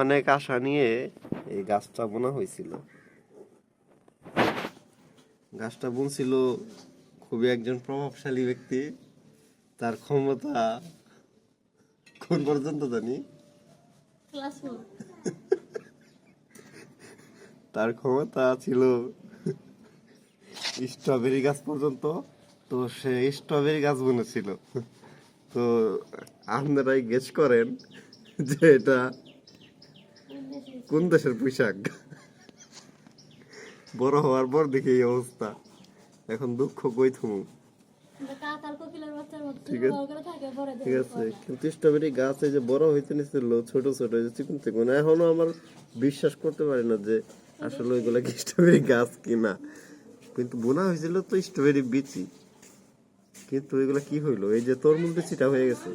অনেক আশা নিয়ে এই গাছটা বোনা হয়েছিল। গাছটা বুনছিল খুবই একজন প্রভাবশালী ব্যক্তি। তার ক্ষমতা কোন পর্যন্ত জানি, তার ক্ষমতা ছিল স্ট্রবেরি গাছ পর্যন্ত। তো সে স্ট্রবেরি গাছ বুনেছিল। তো আপনারাই গেস করেন যে এটা কোন দেশের পোশাক। বড় হওয়ার পর দেখি এই অবস্থা। এখন দুঃখ কই থমু। ঠিক আছে, ঠিক আছে, কিন্তু স্ট্রবেরি গাছ এই যে বড় হইতে নিছিল ছোট ছোট চিকুন চিকুন, এখনো আমার বিশ্বাস করতে পারি না যে আসলে ওইগুলা কি স্ট্রবেরি গাছ কিনা। কিন্তু বোনা হয়েছিল তো স্ট্রবেরি বিচি, কিন্তু এগুলা কি হইলো, এই যে তরমুজ বিচিটা হয়ে গেছে।